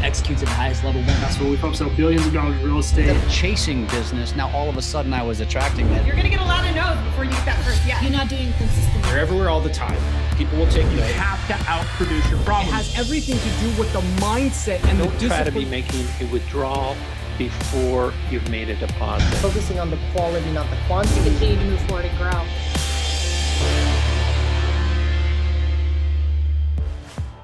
executes at the highest level wins. That's where we folks sell billions of dollars of real estate. The chasing business, now all of a sudden I was attracting it. You're going to get a lot of no's before you get that first yes. You're not doing consistently. You're everywhere all the time. People will take you. You have to outproduce your problems. It has everything to do with the mindset and the discipline. Don't try to be making a withdrawal before you've made a deposit. Focusing on the quality, not the quantity. Continue to move forward and grow.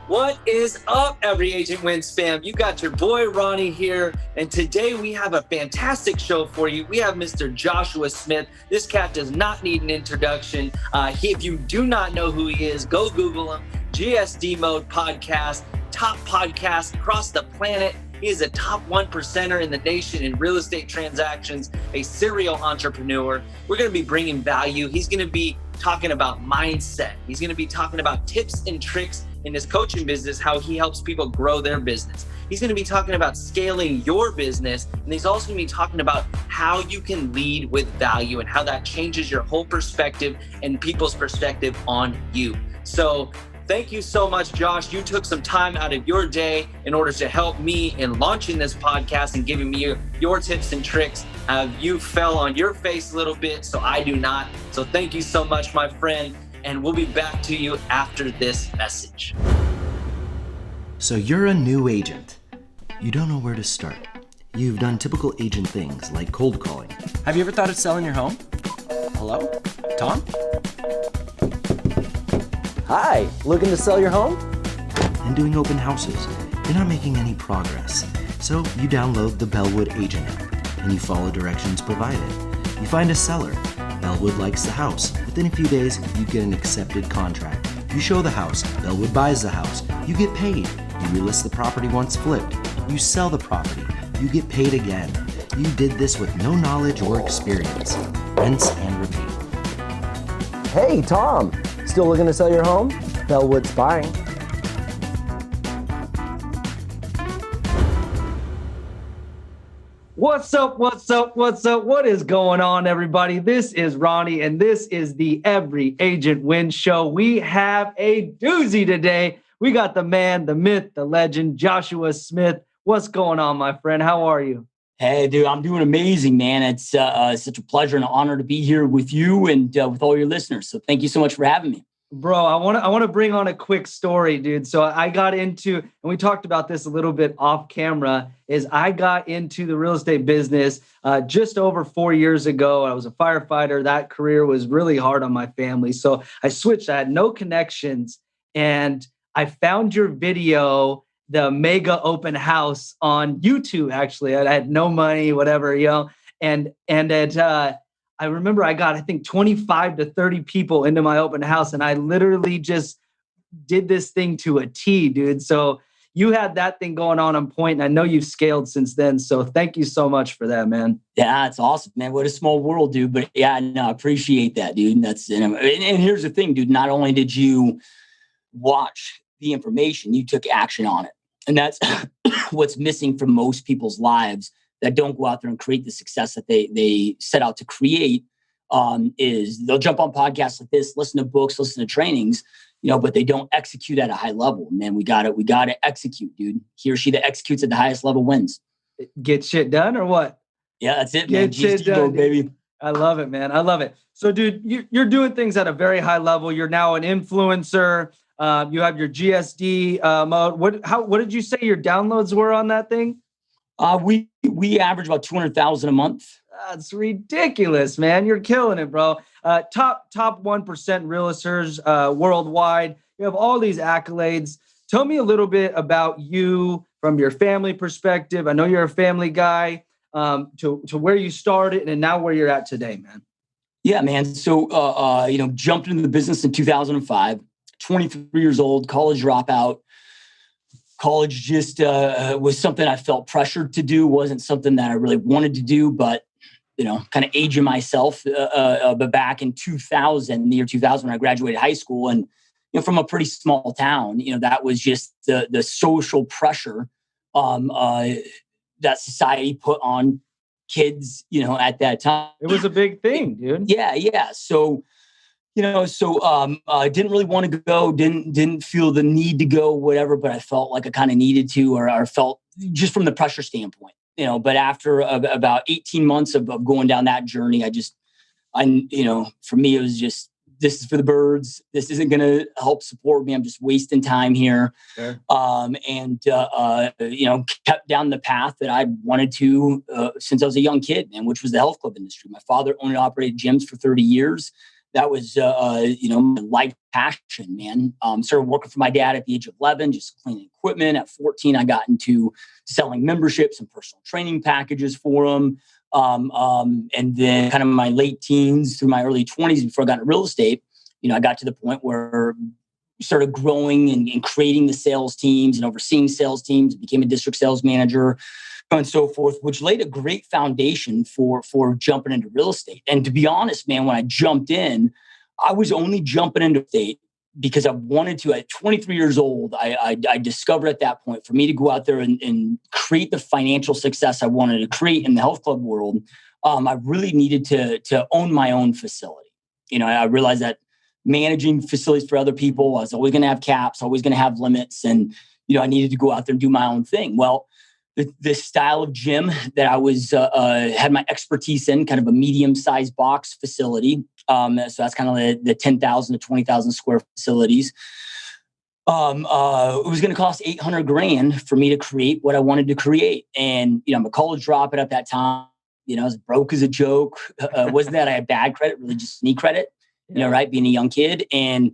What is up, Every Agent Wins fam? You got your boy Ronnie here, and today we have a fantastic show for you. We have Mr. Joshua Smith. This cat does not need an introduction. If you do not know who he is, go Google him. GSD Mode Podcast, top podcast across the planet. He is a top 1%er in the nation in real estate transactions, a serial entrepreneur. We're going to be bringing value. He's going to be talking about mindset. He's going to be talking about tips and tricks in his coaching business, how he helps people grow their business. He's going to be talking about scaling your business. And he's also going to be talking about how you can lead with value and how that changes your whole perspective and people's perspective on you. So thank you so much, Josh. You took some time out of your day in order to help me in launching this podcast and giving me your tips and tricks. You fell on your face a little bit, so I do not. So thank you so much, my friend. And we'll be back to you after this message. So you're a new agent. You don't know where to start. You've done typical agent things like cold calling. Have you ever thought of selling your home? Hello? Tom? Hi, looking to sell your home? And doing open houses. You're not making any progress. So you download the Bellwood Agent app and you follow directions provided. You find a seller. Bellwood likes the house. Within a few days, you get an accepted contract. You show the house. Bellwood buys the house. You get paid. You relist the property once flipped. You sell the property. You get paid again. You did this with no knowledge or experience. Rinse and repeat. Hey, Tom, still looking to sell your home? Bellwood's buying. What's up? What is going on, everybody? This is Ronnie, and this is the Every Agent Wins Show. We have a doozy today. We got the man, the myth, the legend, Joshua Smith. What's going on, my friend? How are you? Hey, dude, I'm doing amazing, man. It's such a pleasure and an honor to be here with you and with all your listeners. So thank you so much for having me. Bro, I want to bring on a quick story, dude. So I got into, and we talked about this a little bit off camera, is I got into the real estate business just over 4 years ago. I was a firefighter. That career was really hard on my family. So I switched. I had no connections, and I found your video, the mega open house on YouTube, actually. I had no money, whatever, and it, I remember I got, I think, 25 to 30 people into my open house, and I literally just did this thing to a T, dude. So you had that thing going on point, and I know you've scaled since then. So thank you so much for that, man. Yeah, it's awesome, man. What a small world, dude. But yeah, no, I appreciate that, dude. And here's the thing, dude. Not only did you watch the information, you took action on it. And that's what's missing from most people's lives that don't go out there and create the success that they set out to create, is they'll jump on podcasts like this, listen to books, listen to trainings, but they don't execute at a high level. Man, we got to execute, dude. He or she that executes at the highest level wins. Get shit done or what? Yeah, that's it, man. Get shit done, baby. I love it, man. I love it. So, dude, you're doing things at a very high level. You're now an influencer. You have your GSD mode. What did you say your downloads were on that thing? We average about 200,000 a month. That's ridiculous, man. You're killing it, bro. Top 1% realtors worldwide. You have all these accolades. Tell me a little bit about you from your family perspective. I know you're a family guy, to where you started and now where you're at today, man. Yeah, man. So, jumped into the business in 2005, 23 years old, college dropout. College just was something I felt pressured to do. Wasn't something that I really wanted to do, but, kind of aging myself. But back in 2000, the year 2000, when I graduated high school, and, from a pretty small town, that was just the social pressure that society put on kids, at that time. It was a big thing, dude. Yeah. So, I didn't really want to go, didn't feel the need to go, whatever, but I felt like I kind of needed to, or felt just from the pressure standpoint, but after about 18 months of going down that journey, for me, it was just, this is for the birds. This isn't going to help support me. I'm just wasting time here. Sure. Kept down the path that I wanted to since I was a young kid, man, which was the health club industry. My father owned and operated gyms for 30 years. That was, my life passion, man. Started working for my dad at the age of 11, just cleaning equipment. At 14, I got into selling memberships and personal training packages for him. And then kind of my late teens through my early 20s before I got into real estate, I got to the point where I started growing and creating the sales teams and overseeing sales teams, became a district sales manager and so forth, which laid a great foundation for jumping into real estate. And to be honest, man, when I jumped in, I was only jumping into estate because I wanted to. At 23 years old, I discovered at that point, for me to go out there and create the financial success I wanted to create in the health club world, I really needed to own my own facility. I realized that managing facilities for other people, I was always going to have caps, always going to have limits. And, I needed to go out there and do my own thing. Well, the style of gym that I was had my expertise in, kind of a medium-sized box facility. So that's kind of the 10,000 to 20,000 square facilities. It was going to cost $800,000 for me to create what I wanted to create. And, I'm a college dropout at that time. I was broke as a joke. Wasn't that I had bad credit, really just sneak credit, right? Being a young kid. And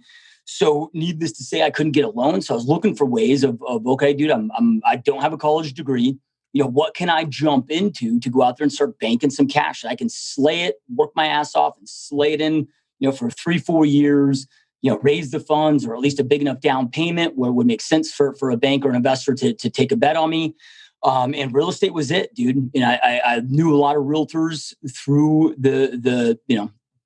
so needless to say, I couldn't get a loan. So I was looking for ways of okay, dude, I don't have a college degree. What can I jump into to go out there and start banking some cash? I can slay it, work my ass off and slay it in, for 3-4 years, raise the funds or at least a big enough down payment where it would make sense for a bank or an investor to take a bet on me. And real estate was it, dude. I knew a lot of realtors through the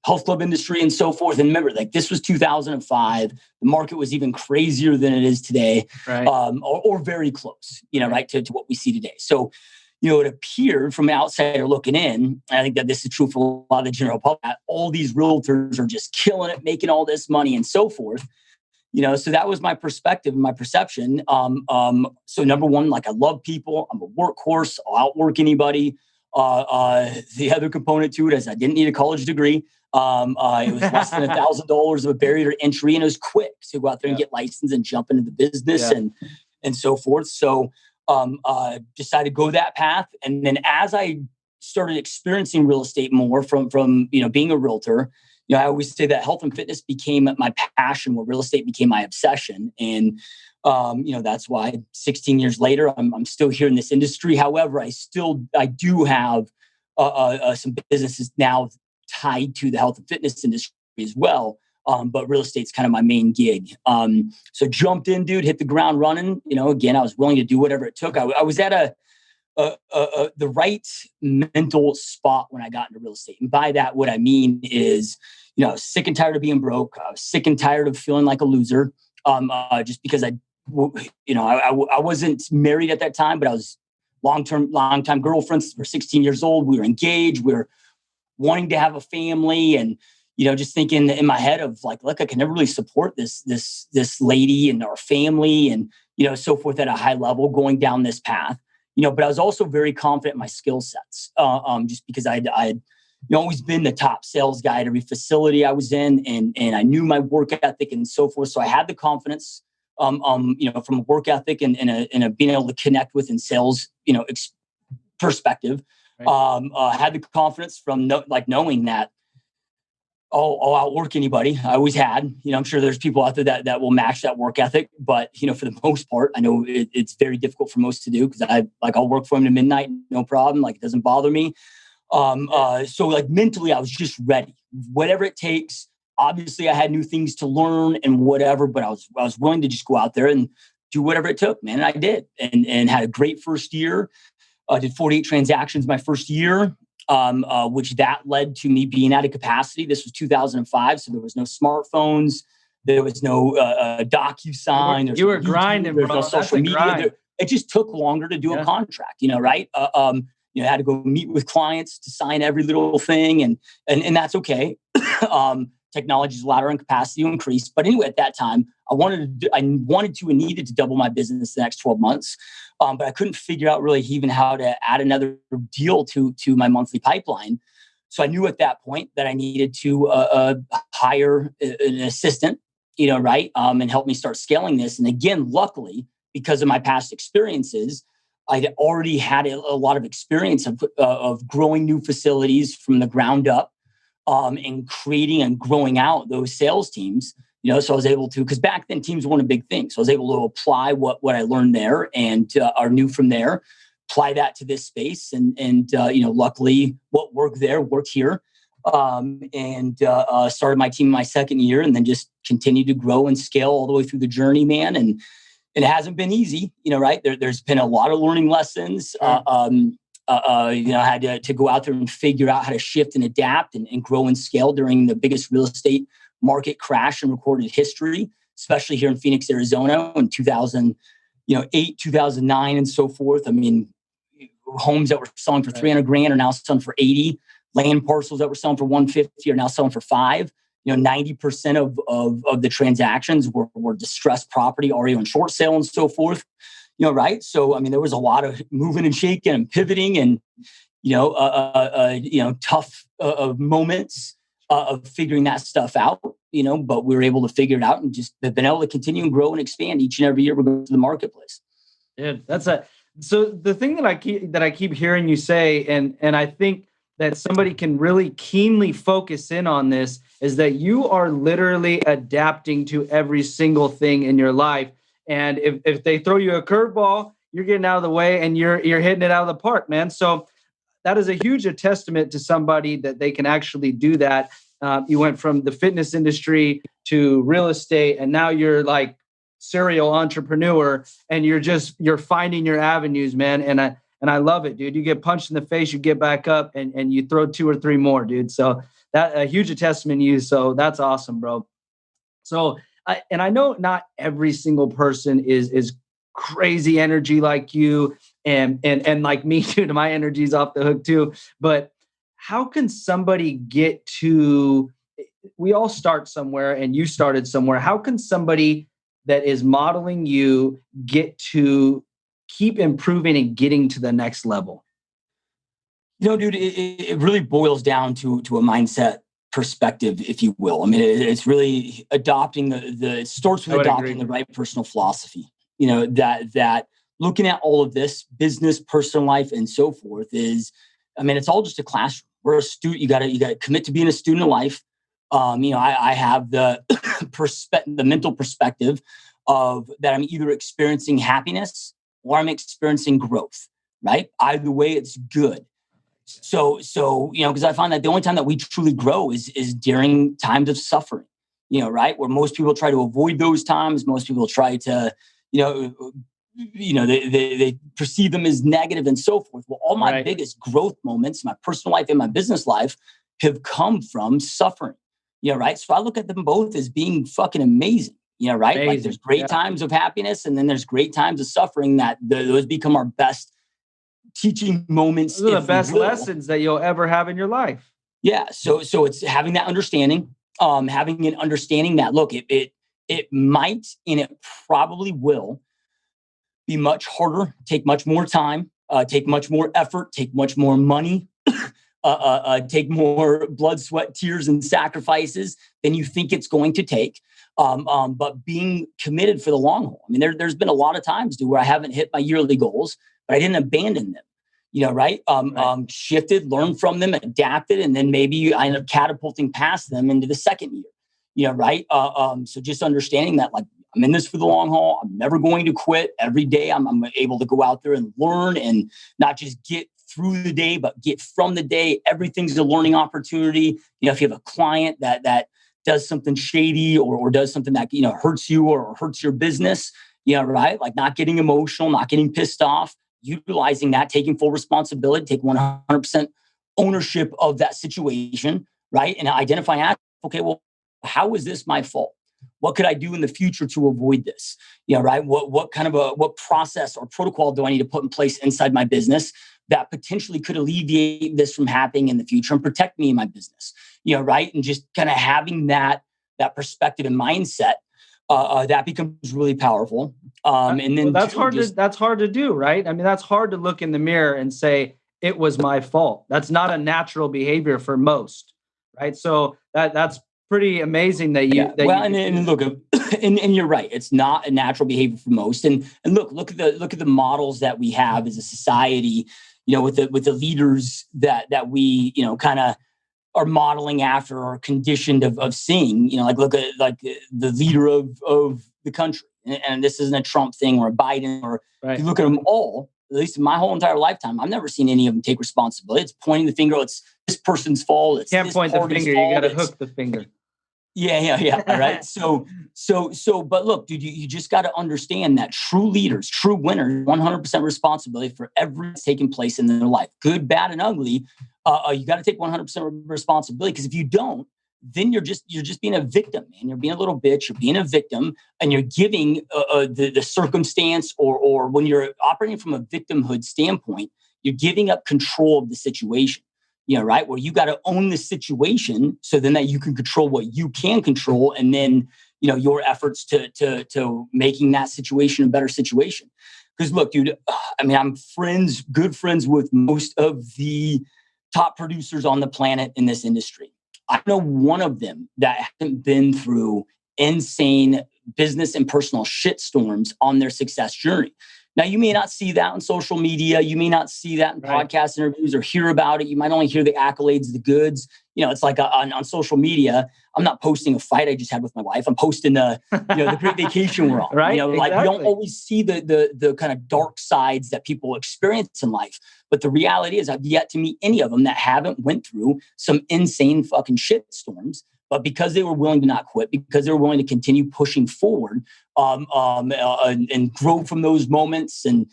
health club industry and so forth. And remember, this was 2005. The market was even crazier than it is today, right. or very close, right, to what we see today. So, it appeared from an outsider looking in, and I think that this is true for a lot of the general public, that all these realtors are just killing it, making all this money and so forth. So that was my perspective and my perception. So number one, I love people. I'm a workhorse. I'll outwork anybody. The other component to it is I didn't need a college degree. It was less than $1,000 of a barrier to entry, and it was quick to go out there and get licensed and jump into the business and so forth. So decided to go that path. And then as I started experiencing real estate more from being a realtor, I always say that health and fitness became my passion, where real estate became my obsession. And that's why 16 years later, I'm still here in this industry. However, I do have some businesses now tied to the health and fitness industry as well. But real estate's kind of my main gig. So jumped in, dude, hit the ground running. Again, I was willing to do whatever it took. I was at the right mental spot when I got into real estate. And by that, what I mean is, I was sick and tired of being broke. I was sick and tired of feeling like a loser. Just because I wasn't married at that time, but I was long-time girlfriends. We're 16 years old. We were engaged. We were wanting to have a family, and just thinking in my head of look, I can never really support this lady and our family, and so forth at a high level going down this path. But I was also very confident in my skill sets, just because I had always been the top sales guy at every facility I was in, and I knew my work ethic and so forth. So I had the confidence, from a work ethic and a being able to connect with in sales, perspective. Right. Had the confidence from knowing that I'll outwork anybody. I always had. I'm sure there's people out there that will match that work ethic, but for the most part, I know it's very difficult for most to do, because I'll work for them to midnight, no problem. It doesn't bother me. So mentally, I was just ready, whatever it takes. Obviously, I had new things to learn and whatever, but I was willing to just go out there and do whatever it took, man. And I did, and had a great first year. Did 48 transactions my first year. Which that led to me being out of capacity. This was 2005, so there was no smartphones, there was no DocuSign. You were grinding, bro. No social media. It just took longer to do a contract, right? I had to go meet with clients to sign every little thing, and that's okay. technology's allowed our capacity to increase. But anyway, at that time, I wanted to and needed to double my business the next 12 months. But I couldn't figure out really even how to add another deal to my monthly pipeline. So I knew at that point that I needed to hire an assistant, right? And help me start scaling this. And again, luckily, because of my past experiences, I already had a lot of experience of growing new facilities from the ground up, and creating and growing out those sales teams. So I was able to, because back then teams weren't a big thing. So I was able to apply what I learned there and or knew from there, apply that to this space. And luckily what worked there worked here. And started my team my second year, and then just continued to grow and scale all the way through the journey, man. And it hasn't been easy, right? There's been a lot of learning lessons. I had to go out there and figure out how to shift and adapt and grow and scale during the biggest real estate market crash in recorded history, especially here in Phoenix, Arizona in 2008, 2009, and so forth. I mean, homes that were selling for 300 grand are now selling for 80. Land parcels that were selling for 150 are now selling for 5. 90% of the transactions were distressed property, already on short sale and so forth. Right? So, I mean, there was a lot of moving and shaking and pivoting and, tough moments of figuring that stuff out, but we were able to figure it out and just been able to continue and grow and expand each and every year we go to the marketplace. Yeah, so the thing that I keep hearing you say, and I think that somebody can really keenly focus in on this, is that you are literally adapting to every single thing in your life. And if they throw you a curveball, you're getting out of the way and you're hitting it out of the park, man. So that is a huge testament to somebody that they can actually do that. You went from the fitness industry to real estate, and now you're like serial entrepreneur, and you're finding your avenues, man. And I love it, dude. You get punched in the face, you get back up, and you throw 2 or 3 more, dude. So that a huge testament to you. So that's awesome, bro. So. And I know not every single person is crazy energy like you and like me too. My energy's off the hook too. But how can somebody get to? We all start somewhere, and you started somewhere. How can somebody that is modeling you get to keep improving and getting to the next level? Dude, it really boils down to a mindset perspective, if you will. I mean, it's really adopting it starts with adopting the right personal philosophy. That looking at all of this business, personal life, and so forth is, I mean, it's all just a classroom. We're a student. You got to commit to being a student of life. I have the the mental perspective of that I'm either experiencing happiness or I'm experiencing growth. Right? Either way, it's good. So because I find that the only time that we truly grow is during times of suffering, right? Where most people try to avoid those times. Most people try to, they perceive them as negative and so forth. Well, all my biggest growth moments, my personal life and my business life, have come from suffering, right? So I look at them both as being fucking amazing, right? Amazing. Like there's great times of happiness, and then there's great times of suffering that those become our best teaching moments. Those are the best lessons that you'll ever have in your life. Yeah. So it's having that understanding, having an understanding that, look, it might, and it probably will be much harder, take much more time, take much more effort, take much more money, take more blood, sweat, tears, and sacrifices than you think it's going to take. But being committed for the long haul. I mean, there's been a lot of times, dude, where I haven't hit my yearly goals, but I didn't abandon them, right? Shifted, learned from them, adapted, and then maybe I end up catapulting past them into the second year, right? So just understanding that, like, I'm in this for the long haul. I'm never going to quit. Every day I'm able to go out there and learn and not just get through the day, but get from the day. Everything's a learning opportunity. If you have a client that does something shady or does something that, hurts you or hurts your business, right? Like not getting emotional, not getting pissed off, utilizing that, taking full responsibility, take 100% ownership of that situation, right? And identifying, okay, well, how is this my fault? What could I do in the future to avoid this? Right? What kind of what process or protocol do I need to put in place inside my business that potentially could alleviate this from happening in the future and protect me in my business? Right? And just kind of having that perspective and mindset, that becomes really powerful. And then that's hard to do, right? I mean, that's hard to look in the mirror and say it was my fault. That's not a natural behavior for most, right? So that's pretty amazing that you. And look, and you're right. It's not a natural behavior for most. And look at the models that we have as a society. With the leaders that we kind of are modeling after or conditioned of seeing. Look at the leader of the country. And this isn't a Trump thing or a Biden or if you look at them all. At least in my whole entire lifetime, I've never seen any of them take responsibility. It's pointing the finger. It's this person's fault. It's can't point the finger. You got to hook the finger. Yeah. All right. So, but look, dude, you just got to understand that true leaders, true winners, 100% responsibility for everything that's taking place in their life, good, bad, and ugly. You got to take 100% responsibility, because if you don't, then you're just being a victim, man. You're being a little bitch. You're being a victim, and you're giving the circumstance, or when you're operating from a victimhood standpoint, you're giving up control of the situation. Right? Where you got to own the situation so then that you can control what you can control. And then, your efforts to making that situation a better situation. Because look, dude, I mean, I'm good friends with most of the top producers on the planet in this industry. I know one of them that hasn't been through insane business and personal shitstorms on their success journey. Now, you may not see that on social media. You may not see that in podcast interviews or hear about it. You might only hear the accolades, the goods. It's like on social media, I'm not posting a fight I just had with my wife. I'm posting the great vacation we're on. Right? Like we don't always see the kind of dark sides that people experience in life. But the reality is I've yet to meet any of them that haven't went through some insane fucking shit storms. But because they were willing to not quit, because they were willing to continue pushing forward and grow from those moments and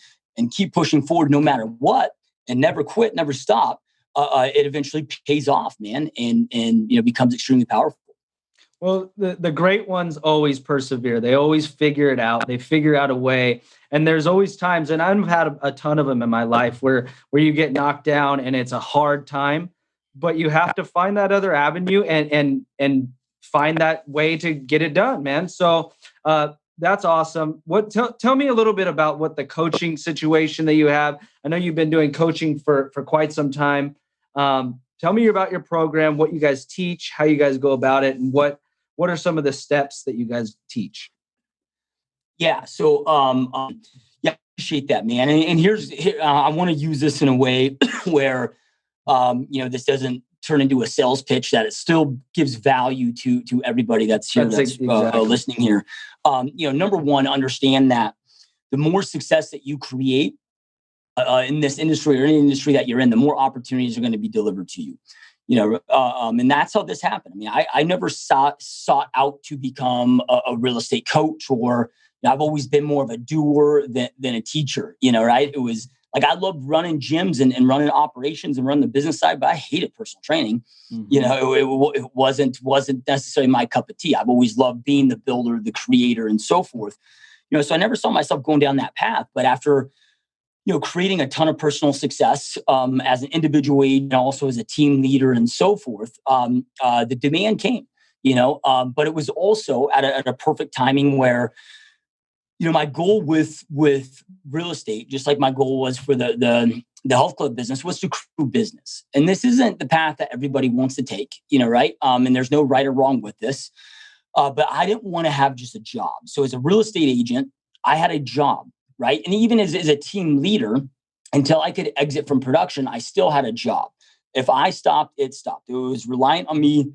keep pushing forward no matter what, and never quit, never stop, it eventually pays off, man, and becomes extremely powerful. Well, the great ones always persevere. They always figure it out. They figure out a way. And there's always times, and I've had a ton of them in my life where you get knocked down and it's a hard time, but you have to find that other avenue and find that way to get it done, man. So that's awesome. Tell me a little bit about what the coaching situation that you have. I know you've been doing coaching for quite some time. Tell me about your program, what you guys teach, how you guys go about it, and what are some of the steps that you guys teach? Yeah. So, I appreciate that, man. And here, I want to use this in a way where, this doesn't turn into a sales pitch, that it still gives value to everybody that's here, listening here. Number one, understand that the more success that you create in this industry or any industry that you're in, the more opportunities are going to be delivered to you. And that's how this happened. I mean, I never sought out to become a real estate coach, or I've always been more of a doer than a teacher, right? It was like, I loved running gyms and running operations and running the business side, but I hated personal training. Mm-hmm. It wasn't necessarily my cup of tea. I've always loved being the builder, the creator, and so forth. So I never saw myself going down that path. But after, creating a ton of personal success as an individual agent, also as a team leader and so forth, the demand came, but it was also at a perfect timing where, my goal with real estate, just like my goal was for the health club business, was to crew business. And this isn't the path that everybody wants to take, right? And there's no right or wrong with this. But I didn't want to have just a job. So as a real estate agent, I had a job, right? And even as a team leader, until I could exit from production, I still had a job. If I stopped, it stopped. It was reliant on me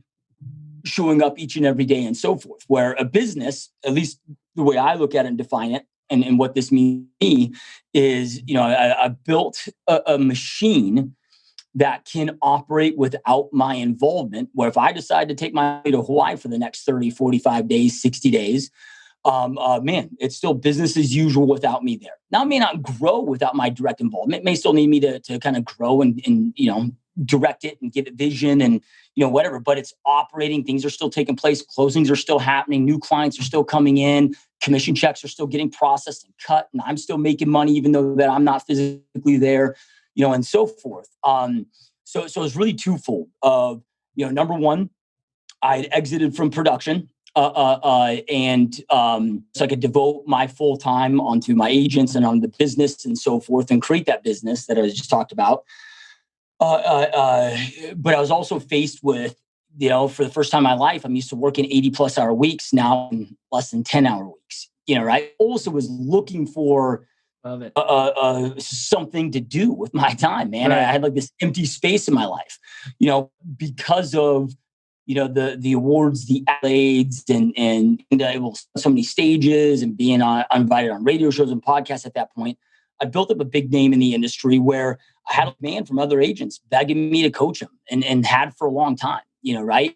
showing up each and every day and so forth. Where a business, at least the way I look at it and define it, and what this means to me is, I built a machine that can operate without my involvement, where if I decide to take my way to Hawaii for the next 30, 45 days, 60 days, man, it's still business as usual without me there. Now, it may not grow without my direct involvement. It may still need me to kind of grow and direct it and give it vision and, whatever, but it's operating. Things are still taking place. Closings are still happening. New clients are still coming in. Commission checks are still getting processed and cut. And I'm still making money, even though that I'm not physically there, and so forth. So it's really twofold of, number one, I had exited from production. And so I could devote my full time onto my agents and on the business and so forth and create that business that I just talked about. But I was also faced with, for the first time in my life, I'm used to working 80+ hour weeks, now in less than 10-hour weeks, right? Also was looking for something to do with my time, man. Right. I had like this empty space in my life, because of, the awards, the accolades, and so many stages and being invited on radio shows and podcasts at that point. I built up a big name in the industry where I had a man from other agents begging me to coach him and had for a long time, right?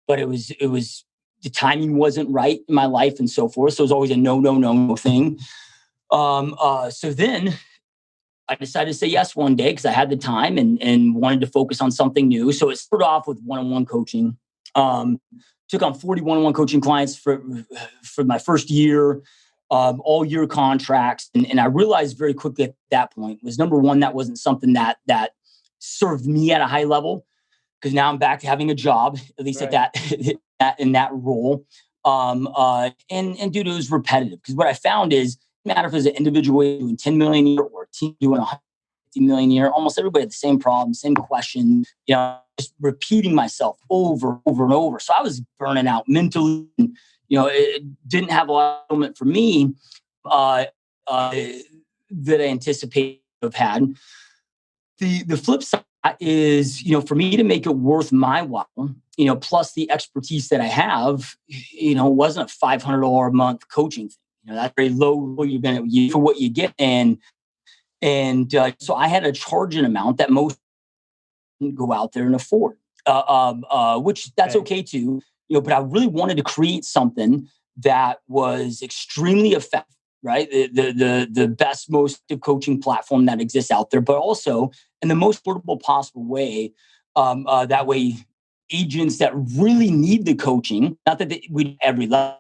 But it was the timing wasn't right in my life and so forth. So it was always a no thing. So then I decided to say yes one day because I had the time and wanted to focus on something new. So it started off with one-on-one coaching. Took on 40 one-on-one coaching clients for my first year, all year contracts. And I realized very quickly at that point was, number one, that wasn't something that served me at a high level, because now I'm back to having a job, at least right. in that role. And dude, it was repetitive, because what I found is, no matter if it's an individual doing 10 million a year or a team doing 150 million a year, almost everybody had the same problem, same question, just repeating myself over and over. So I was burning out mentally. It didn't have a lot of element for me that I anticipated to have had. The flip side is, for me to make it worth my while, plus the expertise that I have, wasn't a $500 a month coaching thing. That's very low. You're going to for what you get, and so I had to charge an amount that most didn't go out there and afford, which that's okay too. But I really wanted to create something that was extremely effective, right? The best, most effective coaching platform that exists out there, but also in the most affordable possible way. That way, agents that really need the coaching, not that we every level,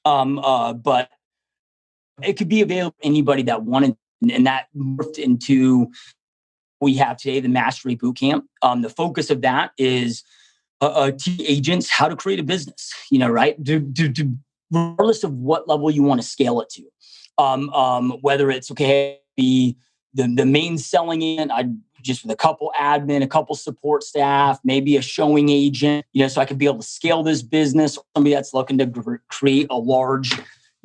but it could be available to anybody that wanted, and that morphed into what we have today, the Mastery Bootcamp. The focus of that is teach agents how to create a business, right? Regardless of what level you want to scale it to. Whether it's, the main selling agent, just with a couple admin, a couple support staff, maybe a showing agent, so I could be able to scale this business. Somebody that's looking to create a large,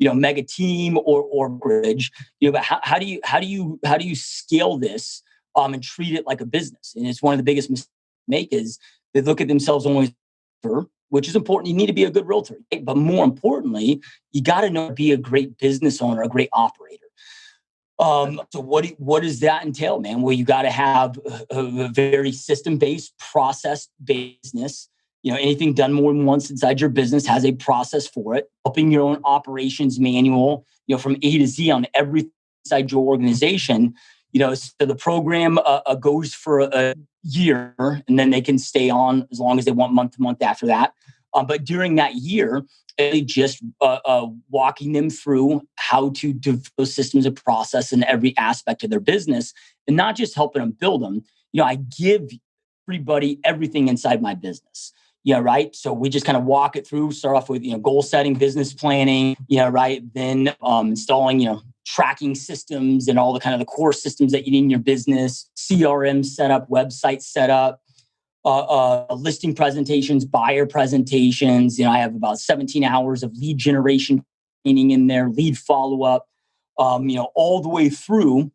mega team or bridge, but how do you scale this and treat it like a business? And it's one of the biggest mistakes they make is they look at themselves only, which is important. You need to be a good realtor, right? But more importantly, you got to know how to be a great business owner, a great operator. So what does that entail, man? Well, you got to have a very system-based, process-based business. Anything done more than once inside your business has a process for it. Helping your own operations manual, from A to Z on every inside your organization. So the program goes for a year, and then they can stay on as long as they want, month to month after that. But during that year, just walking them through how to develop those systems of process in every aspect of their business, and not just helping them build them. I give everybody everything inside my business. Right. So we just kind of walk it through, start off with, goal setting, business planning, right. Then installing, tracking systems and all the kind of the core systems that you need in your business, CRM setup, website setup, listing presentations, buyer presentations. I have about 17 hours of lead generation training in there, lead follow-up, all the way through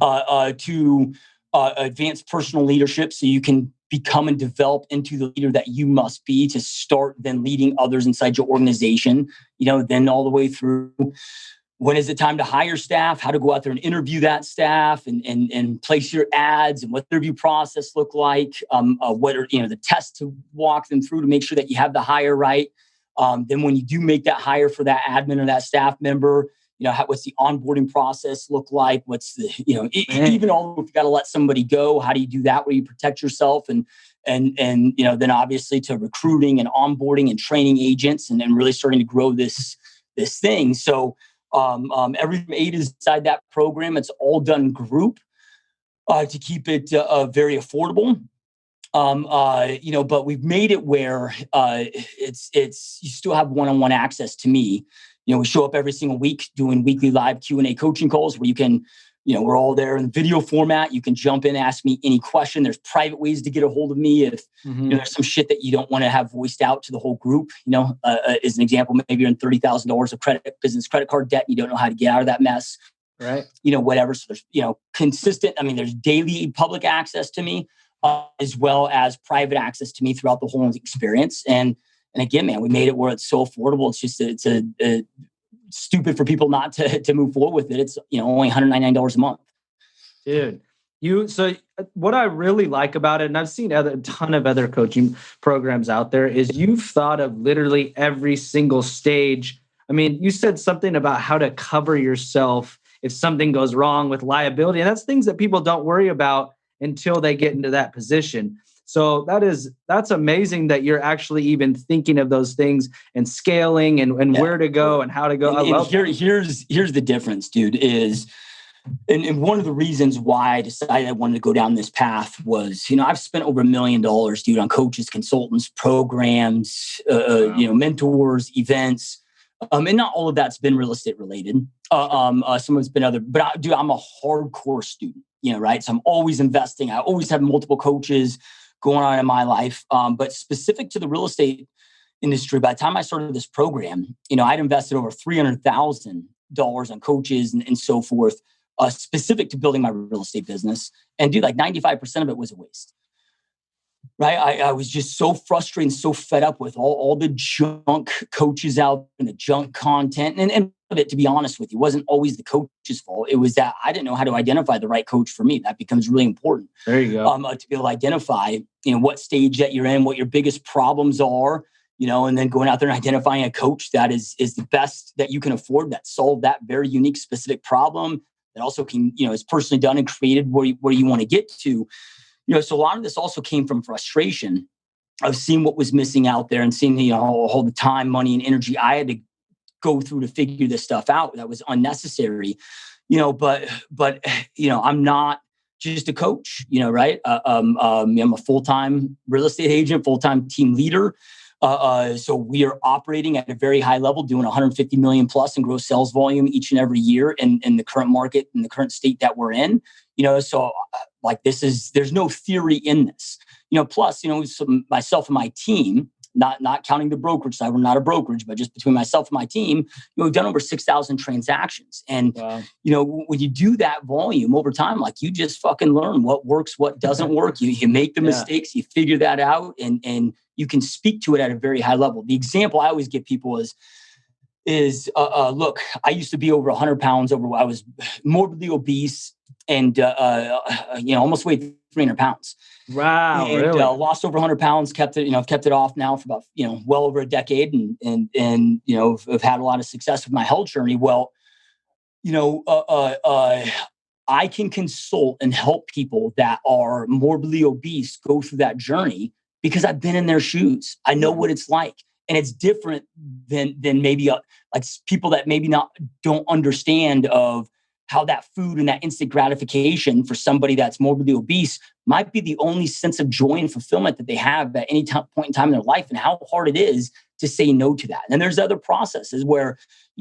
to advanced personal leadership, so you can become and develop into the leader that you must be to start then leading others inside your organization, then all the way through when is it time to hire staff, how to go out there and interview that staff and place your ads, and what the interview process look like, what are, the tests to walk them through to make sure that you have the hire right. Then when you do make that hire for that admin or that staff member, what's the onboarding process look like? What's the, even all if you got to let somebody go, how do you do that where you protect yourself and and then obviously to recruiting and onboarding and training agents, and then really starting to grow this thing. So every aid is inside that program. It's all done group to keep it very affordable. But we've made it where it's you still have one-on-one access to me. We show up every single week doing weekly live Q&A coaching calls where you can, we're all there in video format. You can jump in, ask me any question. There's private ways to get a hold of me if there's some shit that you don't want to have voiced out to the whole group. As an example, maybe you're in $30,000 of business credit card debt. And you don't know how to get out of that mess. Right. Whatever. So there's, consistent. I mean, there's daily public access to me, as well as private access to me throughout the whole experience. And again, man, we made it where it's so affordable. It's just, it's stupid for people not to move forward with it. It's, only $199 a month. Dude, so what I really like about it, and I've seen a ton of other coaching programs out there, is you've thought of literally every single stage. I mean, you said something about how to cover yourself if something goes wrong with liability. And that's things that people don't worry about until they get into that position. So that's amazing that you're actually even thinking of those things and scaling and where to go and how to go. Here's the difference, dude, is, and one of the reasons why I decided I wanted to go down this path was, I've spent over $1 million, dude, on coaches, consultants, programs, mentors, events. And not all of that's been real estate related. Some of it's been other, but I'm a hardcore student, right? So I'm always investing. I always have multiple coaches going on in my life. But specific to the real estate industry, by the time I started this program, I'd invested over $300,000 on coaches and so forth, specific to building my real estate business. And dude, like 95% of it was a waste. Right. I was just so frustrated and so fed up with all the junk coaches out and the junk content. And it, to be honest with you, wasn't always the coach's fault. It was that I didn't know how to identify the right coach for me. That becomes really important. There you go. To be able to identify, what stage that you're in, what your biggest problems are, and then going out there and identifying a coach that is the best that you can afford, that solve that very unique, specific problem, that also can, is personally done and created where you want to get to. So a lot of this also came from frustration of seeing what was missing out there and seeing, all the time, money, and energy I had to go through to figure this stuff out that was unnecessary, but I'm not just a coach, right? I'm a full-time real estate agent, full-time team leader. So we are operating at a very high level, doing 150 million plus in gross sales volume each and every year in the current market, in the current state that we're in. So there's no theory in this. Plus, myself and my team, not counting the brokerage side, we're not a brokerage, but just between myself and my team, we've done over 6,000 transactions. And, wow. When you do that volume over time, like, you just fucking learn what works, what doesn't work. You make the mistakes, you figure that out, and you can speak to it at a very high level. The example I always give people is look, I used to be over 100 pounds over. I was morbidly obese and, almost weighed 300 pounds. Wow. And really? Lost over 100 pounds, kept it off now for about, well over a decade. And I've had a lot of success with my health journey. Well, I can consult and help people that are morbidly obese go through that journey because I've been in their shoes. I know what it's like. And it's different than maybe like people that maybe don't understand of how that food and that instant gratification for somebody that's morbidly obese might be the only sense of joy and fulfillment that they have at any point in time in their life, and how hard it is to say no to that. And there's other processes where,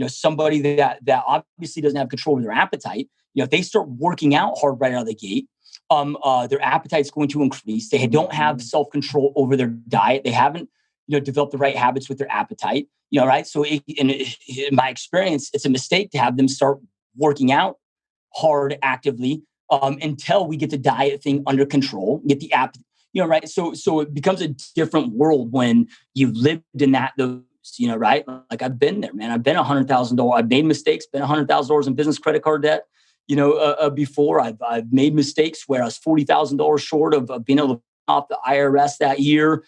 somebody that obviously doesn't have control over their appetite, if they start working out hard right out of the gate, their appetite's going to increase. They don't have self-control over their diet. They haven't, developed the right habits with their appetite, right? So in my experience, it's a mistake to have them start working out hard actively until we get the diet thing under control, get the app, right? So it becomes a different world when you lived in those, right? Like, I've been there, man. I've been $100,000. I've made mistakes, been $100,000 in business credit card debt. Before I've made mistakes where I was $40,000 short of being able to pay off the IRS that year.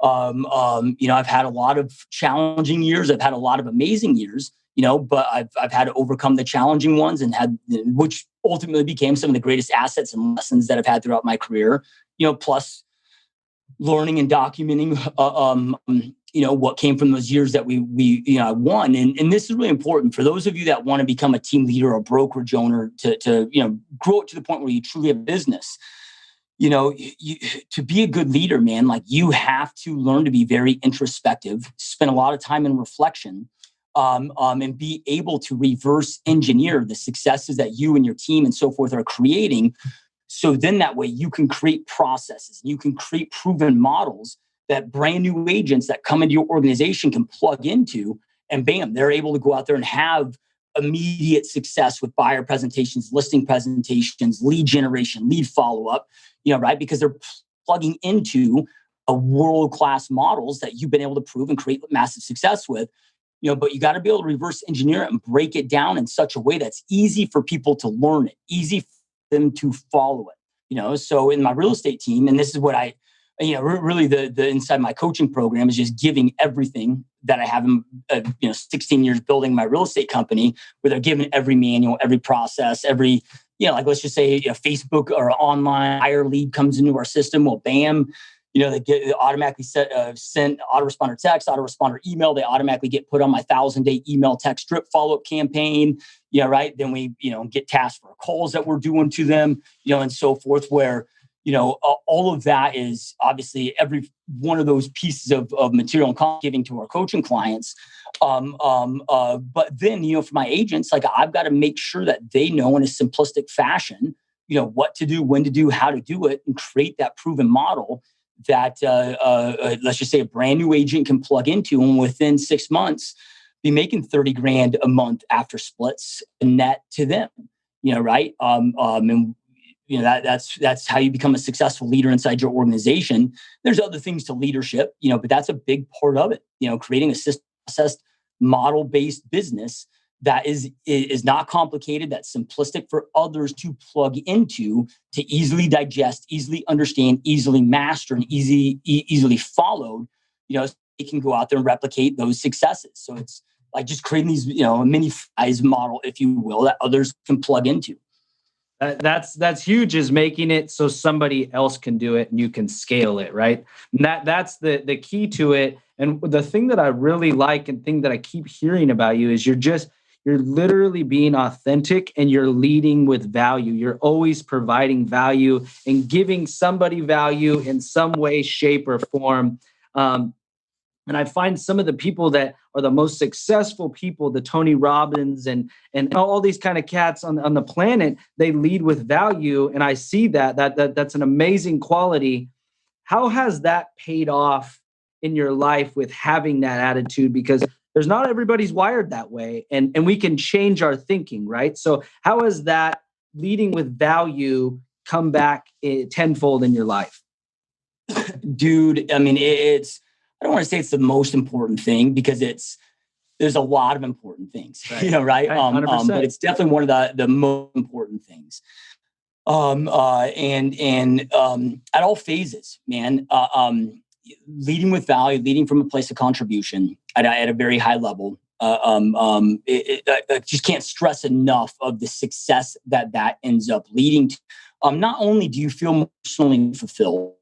I've had a lot of challenging years. I've had a lot of amazing years, but I've had to overcome the challenging ones which ultimately became some of the greatest assets and lessons that I've had throughout my career, plus learning and documenting, what came from those years that we won. And this is really important for those of you that want to become a team leader or brokerage owner to grow it to the point where you truly have business. To be a good leader, man, like you have to learn to be very introspective, spend a lot of time in reflection, and be able to reverse engineer the successes that you and your team and so forth are creating. So then that way you can create processes, you can create proven models that brand new agents that come into your organization can plug into, and bam, they're able to go out there and have immediate success with buyer presentations, listing presentations, lead generation, lead follow-up, right? Because they're plugging into a world-class models that you've been able to prove and create massive success with. But you got to be able to reverse engineer it and break it down in such a way that's easy for people to learn it, easy for them to follow it. So in my real estate team, and this is what I, really the inside my coaching program is just giving everything that I have in, 16 years building my real estate company, where they're given every manual, every process, every, like let's just say Facebook or online hire lead comes into our system. Well, bam, they get automatically sent autoresponder text, autoresponder email. They automatically get put on my 1,000-day email text drip follow-up campaign. Right. Then we, get tasked for calls that we're doing to them, and so forth, where, all of that is obviously every one of those pieces of material and content giving to our coaching clients. But then, for my agents, like I've got to make sure that they know in a simplistic fashion, what to do, when to do, how to do it, and create that proven model that let's just say a brand new agent can plug into, and within 6 months be making 30 grand a month after splits net to them, right? And that's how you become a successful leader inside your organization. There's other things to leadership, but that's a big part of it. Creating a system model-based business that is not complicated, that's simplistic for others to plug into, to easily digest, easily understand, easily master, and easily followed. So they can go out there and replicate those successes. So it's like just creating these, a mini size model, if you will, that others can plug into. That's huge, is making it so somebody else can do it and you can scale it, right? And that's the key to it. And the thing that I really like and thing that I keep hearing about you is you're literally being authentic and you're leading with value. You're always providing value and giving somebody value in some way, shape, or form. And I find some of the people that are the most successful people, the Tony Robbins and all these kind of cats on the planet, they lead with value. And I see that's an amazing quality. How has that paid off in your life with having that attitude? Because there's not everybody's wired that way, and we can change our thinking, right? So how has that leading with value come back tenfold in your life? Dude, I mean, I don't want to say it's the most important thing, because there's a lot of important things, right? Right? But it's definitely one of the most important things. And at all phases, man, leading with value, leading from a place of contribution at a very high level. I just can't stress enough of the success that ends up leading to. Not only do you feel emotionally fulfilled,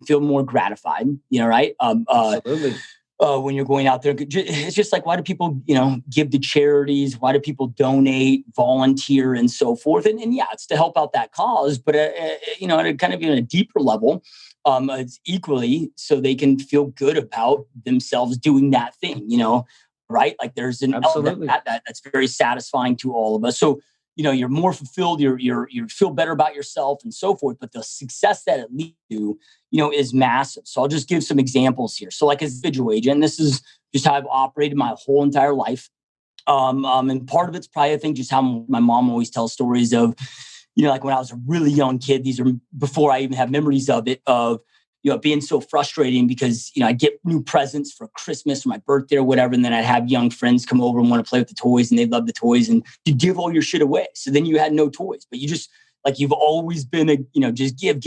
feel more gratified, right? Absolutely. When you're going out there, it's just like, why do people, give to charities? Why do people donate, volunteer, and so forth? And yeah, it's to help out that cause, but at a kind of a deeper level, it's equally so they can feel good about themselves doing that thing, right? Like there's an element that's very satisfying to all of us. So, you're more fulfilled, you feel better about yourself and so forth, but the success that it leads to, is massive. So I'll just give some examples here. So like as an individual agent, this is just how I've operated my whole entire life. And part of it's probably, I think, just how my mom always tells stories of, like when I was a really young kid, these are before I even have memories of it, of, being so frustrating because, I'd get new presents for Christmas or my birthday or whatever. And then I'd have young friends come over and want to play with the toys, and they love the toys, and you give all your shit away. So then you had no toys, but you just, like, you've always been just give.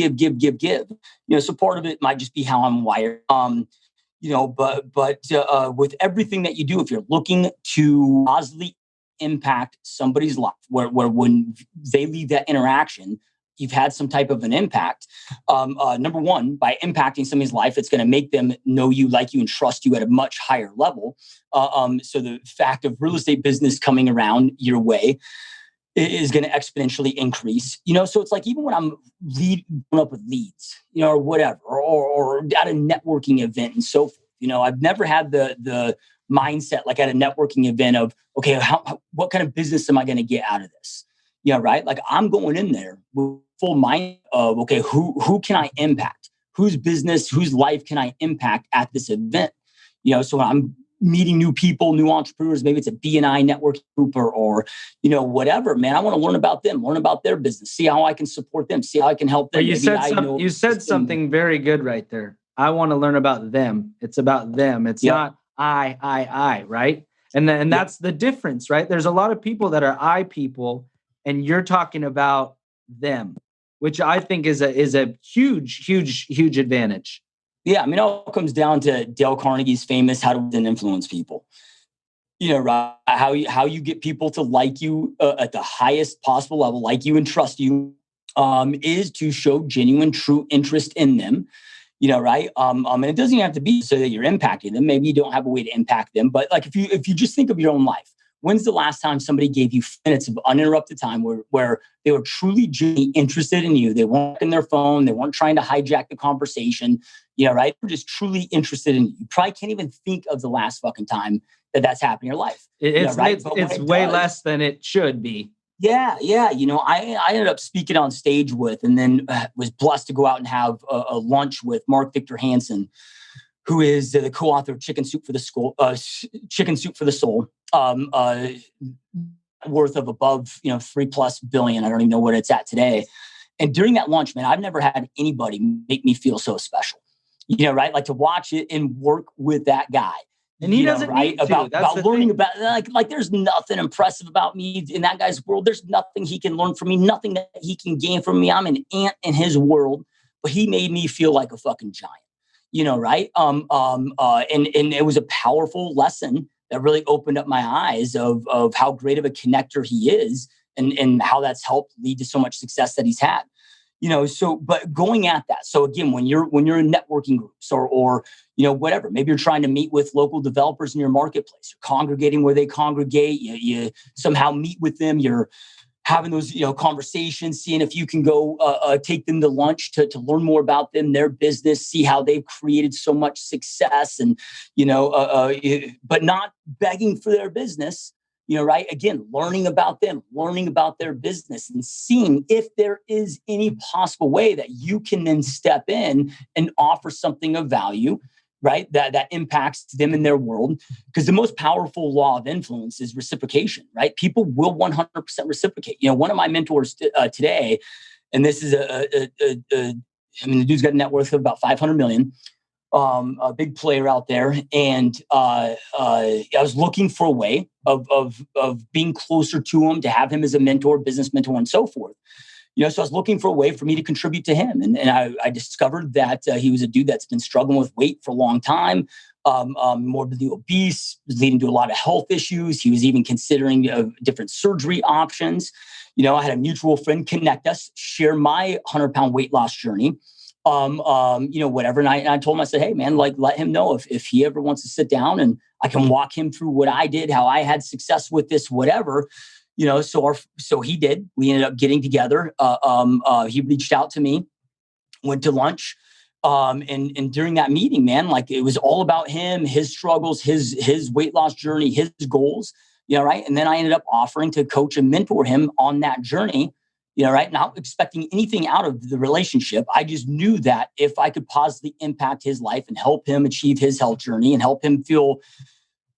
So part of it might just be how I'm wired. But with everything that you do, if you're looking to positively impact somebody's life, where when they leave that interaction you've had some type of an impact. Number one, by impacting somebody's life, it's going to make them know you, like you, and trust you at a much higher level. So the fact of real estate business coming around your way is going to exponentially increase. So it's like, even when I'm going up with leads, or whatever, or at a networking event and so forth, I've never had the mindset like at a networking event of, okay, what kind of business am I going to get out of this? Right? Like, I'm going in there with full mind of, okay, who can I impact? Whose business, whose life can I impact at this event? So when I'm meeting new people, new entrepreneurs, maybe it's a BNI network group or whatever, man, I want to learn about them, learn about their business, see how I can support them, see how I can help them. Well, you said something very good right there. I want to learn about them. It's about them. It's not I, right? And that's the difference, right? There's a lot of people that are I people, and you're talking about them, which I think is a huge advantage. Yeah, I mean, it all comes down to Dale Carnegie's famous "How to Influence People." Right? How you get people to like you at the highest possible level, like you and trust you, is to show genuine, true interest in them. Right? And it doesn't even have to be so that you're impacting them. Maybe you don't have a way to impact them, but like if you just think of your own life, when's the last time somebody gave you minutes of uninterrupted time where they were truly genuinely interested in you? They weren't in their phone. They weren't trying to hijack the conversation. Right? They're just truly interested in you. You probably can't even think of the last fucking time that's happened in your life. It's way less than it should be. Yeah. I ended up speaking on stage with, and then was blessed to go out and have a lunch with Mark Victor Hansen, who is the co-author of Chicken Soup for the Soul, worth of above, $3+ billion. I don't even know what it's at today. And during that lunch, man, I've never had anybody make me feel so special. Right? Like, to watch it and work with that guy. And he doesn't need to. About learning about, like there's nothing impressive about me in that guy's world. There's nothing he can learn from me, nothing that he can gain from me. I'm an ant in his world, but he made me feel like a fucking giant. Right? And it was a powerful lesson that really opened up my eyes of how great of a connector he is, and how that's helped lead to so much success that he's had. But going at that. So again, when you're in networking groups or whatever, maybe you're trying to meet with local developers in your marketplace, you're congregating where they congregate, you somehow meet with them, you're having those, conversations, seeing if you can go take them to lunch to learn more about them, their business, see how they've created so much success, and, but not begging for their business. Right? Again, learning about them, learning about their business, and seeing if there is any possible way that you can then step in and offer something of value, right? That impacts them in their world. Because the most powerful law of influence is reciprocation, right? People will 100% reciprocate. One of my mentors today, and this is the dude's got a net worth of about 500 million. A big player out there, and I was looking for a way of being closer to him, to have him as a mentor, business mentor, and so forth. So I was looking for a way for me to contribute to him, and I discovered that he was a dude that's been struggling with weight for a long time, morbidly obese, leading to a lot of health issues. He was even considering different surgery options. I had a mutual friend connect us, share my 100-pound weight loss journey. Whatever. And I told him, I said, hey man, like, let him know if he ever wants to sit down and I can walk him through what I did, how I had success with this, whatever, so he did. We ended up getting together. He reached out to me, went to lunch. And during that meeting, man, like, it was all about him, his struggles, his weight loss journey, his goals, right. And then I ended up offering to coach and mentor him on that journey. Right? Not expecting anything out of the relationship. I just knew that if I could positively impact his life and help him achieve his health journey and help him feel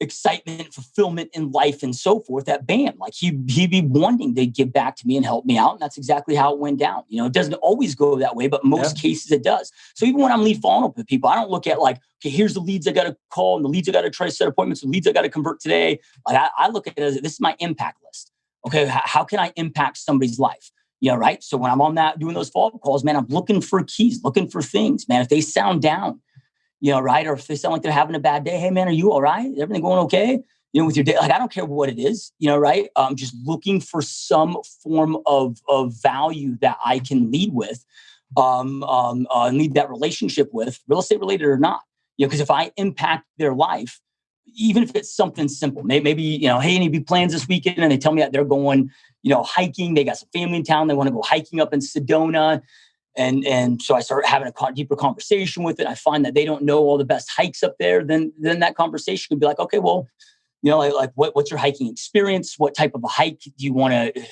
excitement, fulfillment in life and so forth, that bam, like he'd be wanting to give back to me and help me out. And that's exactly how it went down. It doesn't always go that way, but most cases it does. So even when I'm lead following up with people, I don't look at like, okay, here's the leads I got to call and the leads I got to try to set appointments, the leads I got to convert today. Like I look at it as, this is my impact list. Okay. How can I impact somebody's life? Right. So when I'm on that, doing those follow-up calls, man, I'm looking for keys, looking for things, man. If they sound down, right. Or if they sound like they're having a bad day, hey man, are you all right? Is everything going okay? with your day. Like, I don't care what it is, right? Just looking for some form of value that I can lead with, lead that relationship with, real estate related or not. Because if I impact their life, even if it's something simple, maybe, hey, any big plans this weekend? And they tell me that they're going, hiking. They got some family in town. They want to go hiking up in Sedona. And so I start having a deeper conversation with it. I find that they don't know all the best hikes up there. Then that conversation could be like, okay, well, like what's your hiking experience? What type of a hike do you want to,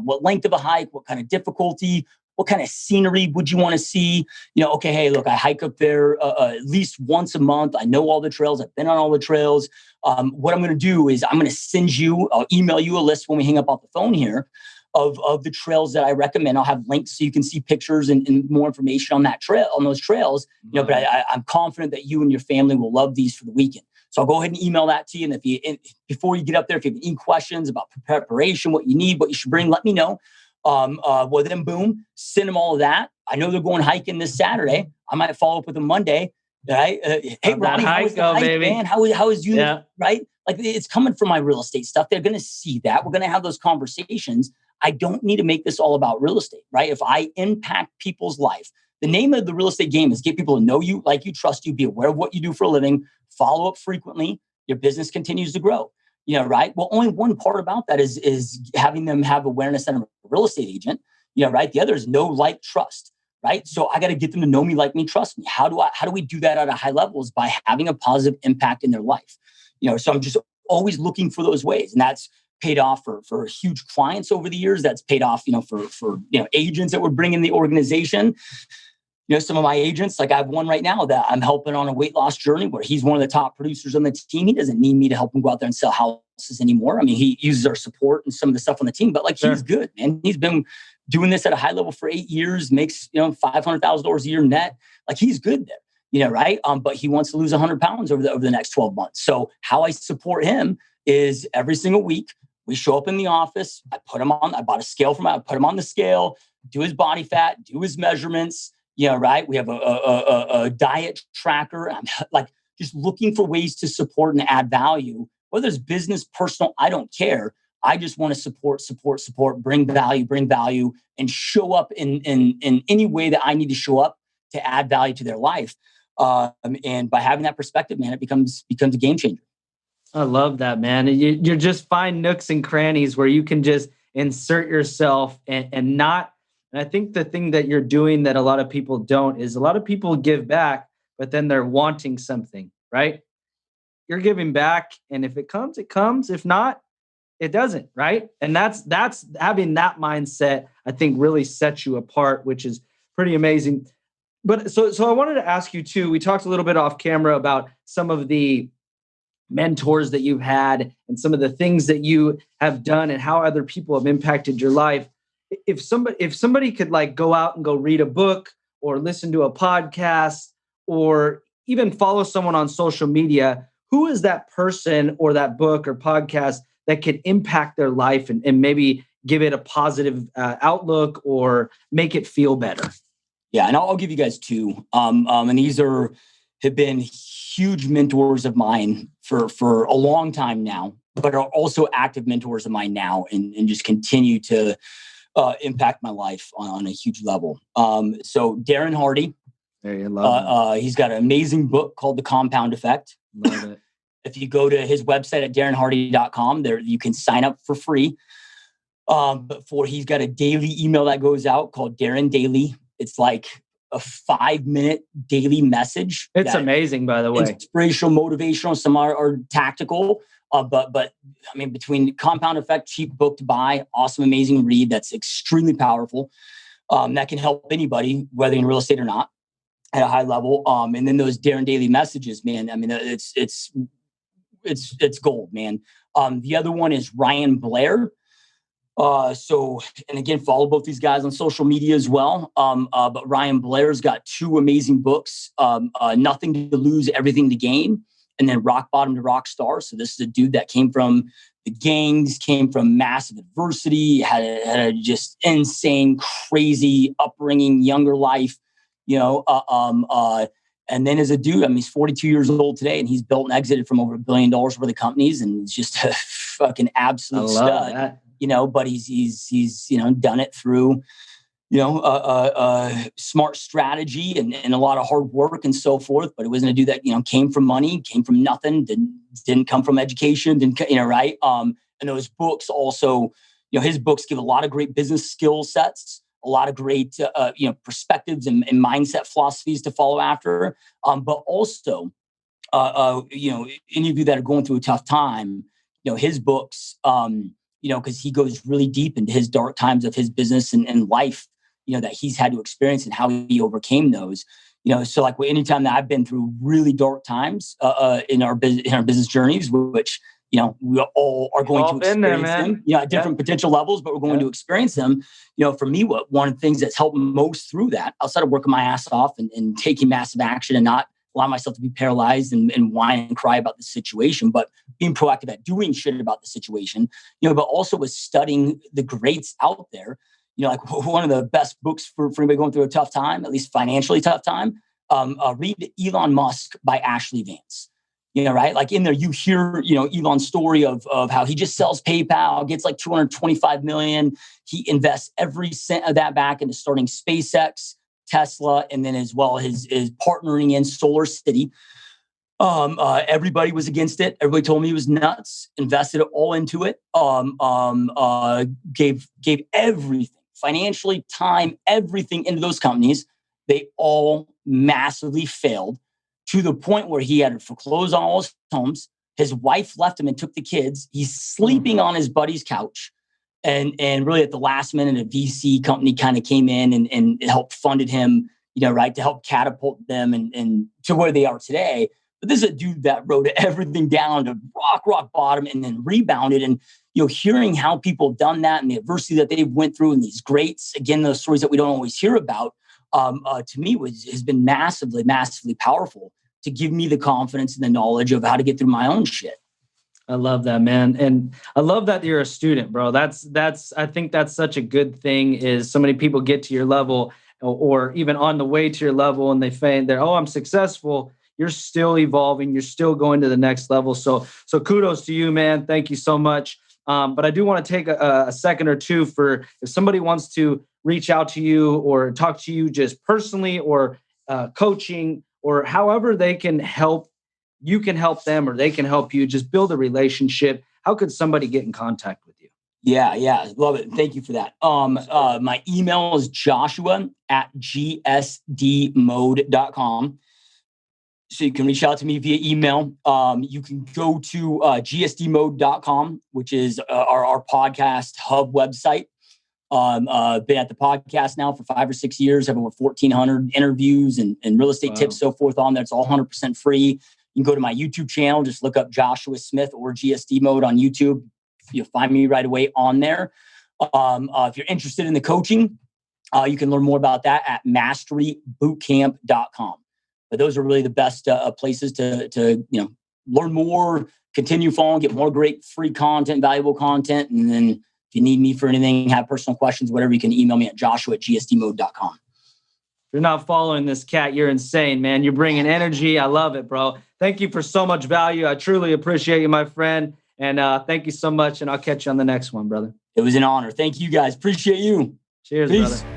what length of a hike? What kind of difficulty? What kind of scenery would you want to see? Okay, hey, look, I hike up there at least once a month. I know all the trails. I've been on all the trails. What I'm going to do is I'm going to I'll email you a list when we hang up off the phone here of the trails that I recommend. I'll have links so you can see pictures and more information on those trails. But I'm confident that you and your family will love these for the weekend. So I'll go ahead and email that to you. And before you get up there, if you have any questions about preparation, what you need, what you should bring, let me know. Well, then boom, send them all of that. I know they're going hiking this Saturday. I might follow up with them Monday. Right? Hey, Ronnie, how was the hike, baby? Man? How is you? Yeah. Right? Like, it's coming from my real estate stuff. They're going to see that. We're going to have those conversations. I don't need to make this all about real estate, right? If I impact people's life, the name of the real estate game is get people to know you, like you, trust you, be aware of what you do for a living, follow up frequently. Your business continues to grow. Right? Well, only one part about that is having them have awareness that I'm a real estate agent, right? The other is know, like, trust, right? So I got to get them to know me, like me, trust me. How do we do that at a high level? Is by having a positive impact in their life. So I'm just always looking for those ways. And that's paid off for huge clients over the years. That's paid off, for agents that we're bringing in the organization. Some of my agents, like I have one right now that I'm helping on a weight loss journey where he's one of the top producers on the team. He doesn't need me to help him go out there and sell houses anymore. I mean, he uses our support and some of the stuff on the team, but He's good, man. He's been doing this at a high level for 8 years, makes, $500,000 a year net. Like, he's good there, right? But he wants to lose 100 pounds over the next 12 months. So how I support him is every single week we show up in the office. I bought a scale from him. I put him on the scale, do his body fat, do his measurements. Right. We have a diet tracker. I'm like just looking for ways to support and add value, whether it's business, personal, I don't care. I just want to support, bring value and show up in any way that I need to show up to add value to their life. And by having that perspective, man, it becomes a game changer. I love that, man. You're just find nooks and crannies where you can just insert yourself and not. And I think the thing that you're doing that a lot of people don't is a lot of people give back, but then they're wanting something, right? You're giving back. And if it comes, it comes. If not, it doesn't, right? And that's having that mindset, I think, really sets you apart, which is pretty amazing. But so I wanted to ask you too, we talked a little bit off camera about some of the mentors that you've had and some of the things that you have done and how other people have impacted your life. If somebody could go out and go read a book or listen to a podcast or even follow someone on social media, who is that person or that book or podcast that could impact their life and maybe give it a positive outlook or make it feel better? Yeah. And I'll give you guys two. And these have been huge mentors of mine for a long time now, but are also active mentors of mine now and just continue to impact my life on a huge level. So Darren Hardy, he's got an amazing book called The Compound Effect. Love it. If you go to his website at darrenhardy.com, there you can sign up for free. He's got a daily email that goes out called Darren Daily. It's like a 5-minute daily message. It's amazing, by the way. Inspirational, motivational, some are tactical. But I mean, between Compound Effect, cheap book to buy, awesome, amazing read that's extremely powerful. That can help anybody, whether in real estate or not, at a high level. And then those Darren Daily messages, man. I mean, it's gold, man. The other one is Ryan Blair. And again, follow both these guys on social media as well. But Ryan Blair's got 2 amazing books, Nothing to Lose, Everything to Gain, and then Rock Bottom to Rock Star. So this is a dude that came from the gangs, came from massive adversity, had a just insane, crazy upbringing, younger life, And then as a dude, I mean, he's 42 years old today, and he's built and exited from over $1 billion worth of companies, and he's just a fucking absolute stud. That. But he's done it through smart strategy and a lot of hard work and so forth. But it wasn't a dude that came from money, came from nothing, didn't come from education, right. And those books also, his books give a lot of great business skill sets, a lot of great perspectives and mindset philosophies to follow after. But also, any of you that are going through a tough time, his books, because he goes really deep into his dark times of his business and life, that he's had to experience and how he overcame those. So like anytime that I've been through really dark times in our business journeys, which we all are going to experience them, at different potential levels, but we're going to experience them. For me, one of the things that's helped most through that, outside of working my ass off and taking massive action and not allow myself to be paralyzed and whine and cry about the situation, but being proactive at doing shit about the situation, but also was studying the greats out there. Like one of the best books for anybody going through a tough time, at least financially tough time, read Elon Musk by Ashley Vance. Right? Like in there, you hear, Elon's story of how he just sells PayPal, gets like 225 million. He invests every cent of that back into starting SpaceX, Tesla, and then as well his partnering in Solar City. Everybody was against it. Everybody told me he was nuts. Invested it all into it. Gave everything, financially, time, everything into those companies. They all massively failed to the point where he had to foreclose on all his homes. His wife left him and took the kids. He's sleeping on his buddy's couch. And really at the last minute, a VC company kind of came in and helped funded him, right, to help catapult them and to where they are today. But this is a dude that wrote everything down to rock bottom and then rebounded. And, hearing how people have done that and the adversity that they went through and these greats, again, those stories that we don't always hear about, to me has been massively, massively powerful to give me the confidence and the knowledge of how to get through my own shit. I love that, man. And I love that you're a student, bro. I think that's such a good thing is so many people get to your level or even on the way to your level and they find that, I'm successful. You're still evolving. You're still going to the next level. So kudos to you, man. Thank you so much. But I do want to take a second or two for if somebody wants to reach out to you or talk to you just personally or coaching or however they can help, you can help them or they can help you just build a relationship. How could somebody get in contact with you? Yeah. Love it. Thank you for that. My email is joshua@gsdmode.com. So you can reach out to me via email. You can go to gsdmode.com, which is our podcast hub website. Been at the podcast now for 5 or 6 years, have over 1,400 interviews and real estate tips, so forth on there. It's all 100% free. You can go to my YouTube channel, just look up Joshua Smith or GSD Mode on YouTube. You'll find me right away on there. If you're interested in the coaching, you can learn more about that at masterybootcamp.com. But those are really the best places to learn more, continue following, get more great free content, valuable content. And then if you need me for anything, have personal questions, whatever, you can email me at joshua@gsdmode.com. If you're not following this cat, you're insane, man. You're bringing energy. I love it, bro. Thank you for so much value. I truly appreciate you, my friend. And thank you so much. And I'll catch you on the next one, brother. It was an honor. Thank you, guys. Appreciate you. Cheers, Peace. brother.